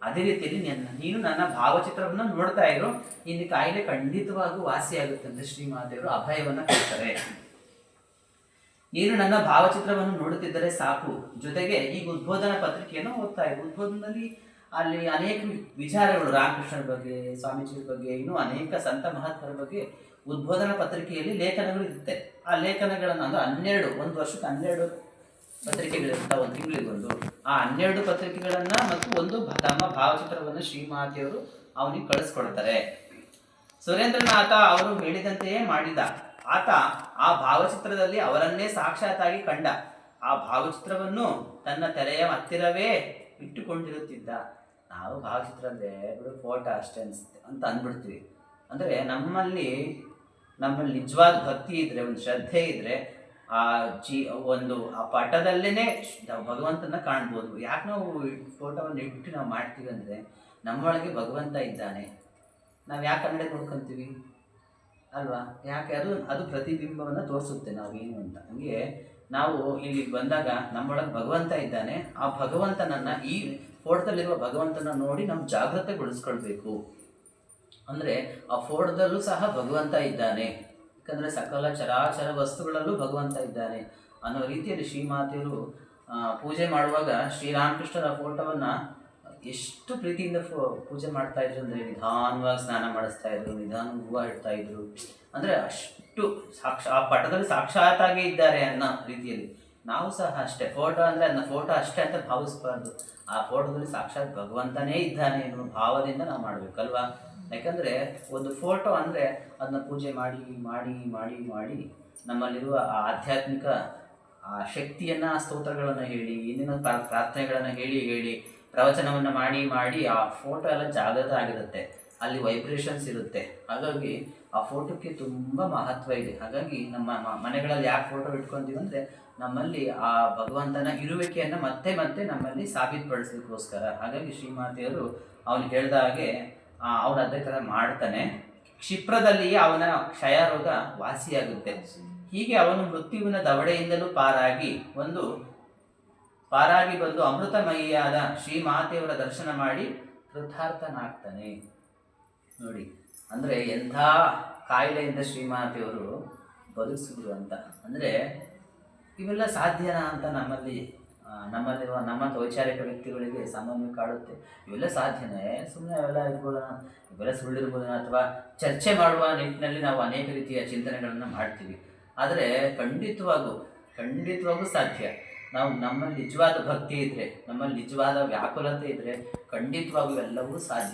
ಅದೇ ರೀತಿಯಲ್ಲಿ ನೀನು ನನ್ನ ಭಾವಚಿತ್ರವನ್ನು ನೋಡ್ತಾ ಇರು, ಇನ್ನು ಕಾಯಿಲೆ ಖಂಡಿತವಾಗೂ ವಾಸಿಯಾಗುತ್ತೆ ಅಂತ ಶ್ರೀಮಾತೆಯವರು ಅಭಯವನ್ನ ಕೊಡ್ತಾರೆ. ನೀನು ನನ್ನ ಭಾವಚಿತ್ರವನ್ನು ನೋಡುತ್ತಿದ್ದರೆ ಸಾಕು, ಜೊತೆಗೆ ಈಗ ಉದ್ಬೋಧನಾ ಪತ್ರಿಕೆಯನ್ನು ಓದ್ತಾ ಇರು. ಉದ್ಬೋಧನದಲ್ಲಿ ಅಲ್ಲಿ ಅನೇಕ ವಿಚಾರಗಳು, ರಾಮಕೃಷ್ಣರ ಬಗ್ಗೆ, ಸ್ವಾಮೀಜಿಯ ಬಗ್ಗೆ, ಇನ್ನೂ ಅನೇಕ ಸಂತ ಮಹಾತ್ಮರ ಬಗ್ಗೆ ಉದ್ಬೋಧನಾ ಪತ್ರಿಕೆಯಲ್ಲಿ ಲೇಖನಗಳು ಇರುತ್ತೆ. ಆ ಲೇಖನಗಳನ್ನು ಅಂದ್ರೆ 12, ಒಂದು ವರ್ಷಕ್ಕೆ 12 ಪತ್ರಿಕೆಗಳಿರ್ತಾವೆ, ಒಂದು ತಿಂಗಳಿಗೊಂದು. ಆ 12 ಪತ್ರಿಕೆಗಳನ್ನ ಮತ್ತು ಒಂದು ತಮ್ಮ ಭಾವಚಿತ್ರವನ್ನು ಶ್ರೀಮಾತೆಯವರು ಅವನಿಗೆ ಕಳಿಸ್ಕೊಡ್ತಾರೆ. ಸುರೇಂದ್ರನಾಥ ಅವರು ಹೇಳಿದಂತೆಯೇ ಮಾಡಿದ. ಆತ ಆ ಭಾವಚಿತ್ರದಲ್ಲಿ ಅವರನ್ನೇ ಸಾಕ್ಷಾತ್ತಾಗಿ ಕಂಡ. ಆ ಭಾವಚಿತ್ರವನ್ನು ತನ್ನ ತಲೆಯ ಹತ್ತಿರವೇ ಇಟ್ಟುಕೊಂಡಿರುತ್ತಿದ್ದ. ನಾವು ಭಾವಚಿತ್ರ ಅಂದ್ರೆ ಬಿಡು ಫೋಟೋ ಅಷ್ಟೇ ಅನ್ಸುತ್ತೆ ಅಂತ ಅಂದ್ಬಿಡ್ತೀವಿ. ಅಂದ್ರೆ ನಮ್ಮಲ್ಲಿ ನಿಜವಾದ ಭಕ್ತಿ ಇದ್ರೆ, ಒಂದು ಶ್ರದ್ಧೆ ಇದ್ರೆ ಆ ಆ ಪಟದಲ್ಲೇನೆ ಭಗವಂತನ ಕಾಣ್ಬೋದು. ಯಾಕೆ ನಾವು ಫೋಟೋವನ್ನು ಇಟ್ಟು ನಾವು ಮಾಡ್ತೀವಿ ಅಂದ್ರೆ ನಮ್ಮೊಳಗೆ ಭಗವಂತ ಇದ್ದಾನೆ. ನಾವು ಯಾಕೆ ಕನ್ನಡ ನೋಡ್ಕೊಂತೀವಿ ಅಲ್ವಾ? ಯಾಕೆ ಅದು ಪ್ರತಿಬಿಂಬವನ್ನು ತೋರಿಸುತ್ತೆ ನಾವೇನು ಅಂತ. ಹಂಗೆ ನಾವು ಇಲ್ಲಿ ಬಂದಾಗ ನಮ್ಮೊಳಗೆ ಭಗವಂತ ಇದ್ದಾನೆ. ಆ ಭಗವಂತನನ್ನ, ಈ ಫೋಟೋದಲ್ಲಿರುವ ಭಗವಂತನ ನೋಡಿ ನಾವು ಜಾಗೃತೆಗೊಳಿಸ್ಕೊಳ್ಬೇಕು. ಅಂದರೆ ಆ ಫೋಟೋದಲ್ಲೂ ಸಹ ಭಗವಂತ ಇದ್ದಾನೆ, ಯಾಕಂದರೆ ಸಕಲ ಚರಾಚರ ವಸ್ತುಗಳಲ್ಲೂ ಭಗವಂತ ಇದ್ದಾನೆ ಅನ್ನೋ ರೀತಿಯಲ್ಲಿ ಶ್ರೀಮಾತೆಯವರು ಪೂಜೆ ಮಾಡುವಾಗ ಶ್ರೀರಾಮಕೃಷ್ಣರ ಫೋಟೋವನ್ನು ಎಷ್ಟು ಪ್ರೀತಿಯಿಂದ ಪೂಜೆ ಮಾಡ್ತಾ ಇದ್ರು ಅಂದರೆ ನಿಧಾನವಾಗಿ ಸ್ನಾನ ಮಾಡಿಸ್ತಾ ಇದ್ರು, ನಿಧಾನ ಹೂವು ಇಡ್ತಾ ಇದ್ರು. ಅಂದರೆ ಅಷ್ಟು ಆ ಪಟದಲ್ಲಿ ಸಾಕ್ಷಾತ್ತಾಗಿ ಇದ್ದಾರೆ ಅನ್ನೋ ರೀತಿಯಲ್ಲಿ ನಾವು ಸಹ ಅಷ್ಟೇ. ಫೋಟೋ ಅಂದರೆ ಅದನ್ನ ಫೋಟೋ ಅಷ್ಟೇ ಅಂತ ಭಾವಿಸ್ಬಾರ್ದು. ಆ ಫೋಟೋದಲ್ಲಿ ಸಾಕ್ಷಾತ್ ಭಗವಂತನೇ ಇದ್ದಾನೆ ಅನ್ನೋ ಭಾವದಿಂದ ನಾವು ಮಾಡಬೇಕಲ್ವಾ? ಯಾಕಂದರೆ ಒಂದು ಫೋಟೋ ಅಂದರೆ ಅದನ್ನ ಪೂಜೆ ಮಾಡಿ ಮಾಡಿ ಮಾಡಿ ಮಾಡಿ ನಮ್ಮಲ್ಲಿರುವ ಆ ಆಧ್ಯಾತ್ಮಿಕ ಆ ಶಕ್ತಿಯನ್ನು, ಸ್ತೋತ್ರಗಳನ್ನು ಹೇಳಿ, ಇಂದಿನ ಪ್ರಾರ್ಥನೆಗಳನ್ನು ಹೇಳಿ ಪ್ರವಚನವನ್ನು ಮಾಡಿ ಮಾಡಿ ಆ ಫೋಟೋ ಎಲ್ಲ ಜಾಗೃತ ಆಗಿರುತ್ತೆ. ಅಲ್ಲಿ ವೈಬ್ರೇಷನ್ಸ್ ಇರುತ್ತೆ. ಹಾಗಾಗಿ ಆ ಫೋಟೋಕ್ಕೆ ತುಂಬ ಮಹತ್ವ ಇದೆ. ಹಾಗಾಗಿ ನಮ್ಮ ಮನೆಗಳಲ್ಲಿ ಯಾಕೆ ಫೋಟೋ ಇಟ್ಕೊತೀವಿ ಅಂದರೆ ನಮ್ಮಲ್ಲಿ ಆ ಭಗವಂತನ ಇರುವಿಕೆಯನ್ನು ಮತ್ತೆ ಮತ್ತೆ ನಮ್ಮಲ್ಲಿ ಸಾಬೀತುಪಡಿಸಲಿಕ್ಕೋಸ್ಕರ. ಹಾಗಾಗಿ ಶ್ರೀಮಾತೆಯವರು ಅವನು ಹೇಳಿದ ಹಾಗೆ ಅವನು ಅದೇ ಥರ ಮಾಡ್ತಾನೆ. ಕ್ಷಿಪ್ರದಲ್ಲಿಯೇ ಅವನ ಕ್ಷಯರೋಗ ವಾಸಿಯಾಗುತ್ತೆ. ಹೀಗೆ ಅವನು ಮೃತ್ಯುವಿನ ದವಡೆಯಿಂದಲೂ ಪಾರಾಗಿ ಬಂದು ಅಮೃತಮಯಿಯಾದ ಶ್ರೀಮಾತೆಯವರ ದರ್ಶನ ಮಾಡಿ ಕೃತಾರ್ಥನಾಗ್ತಾನೆ. ನೋಡಿ, ಅಂದರೆ ಎಂಥ ಕಾಯಿಲೆಯಿಂದ ಶ್ರೀಮಾತೆಯವರು ಬದುಕಿಸಿದ್ರು ಅಂತ. ಅಂದರೆ ಇವೆಲ್ಲ ಸಾಧ್ಯನಾ ಅಂತ ನಮ್ಮಲ್ಲಿರುವ ನಮ್ಮ ವೈಚಾರಿಕ ವ್ಯಕ್ತಿಗಳಿಗೆ ಸಾಮಾನ್ಯ ಕಾಡುತ್ತೆ. ಇವೆಲ್ಲ ಸಾಧ್ಯನೇ? ಸುಮ್ಮನೆ ಅವೆಲ್ಲ ಇವೆಲ್ಲ ಸುಳ್ಳಿರ್ಬೋದನ ಅಥವಾ ಚರ್ಚೆ ಮಾಡುವ ನಿಟ್ಟಿನಲ್ಲಿ ನಾವು ಅನೇಕ ರೀತಿಯ ಚಿಂತನೆಗಳನ್ನು ಮಾಡ್ತೀವಿ. ಆದರೆ ಖಂಡಿತವಾಗೂ ಸಾಧ್ಯ. ನಾವು ನಮ್ಮಲ್ಲಿ ನಿಜವಾದ ಭಕ್ತಿ ಇದ್ದರೆ, ನಮ್ಮಲ್ಲಿ ನಿಜವಾದ ವ್ಯಾಕುಲತೆ ಇದ್ದರೆ ಖಂಡಿತವಾಗೂ ಎಲ್ಲವೂ ಸಾಧ್ಯ.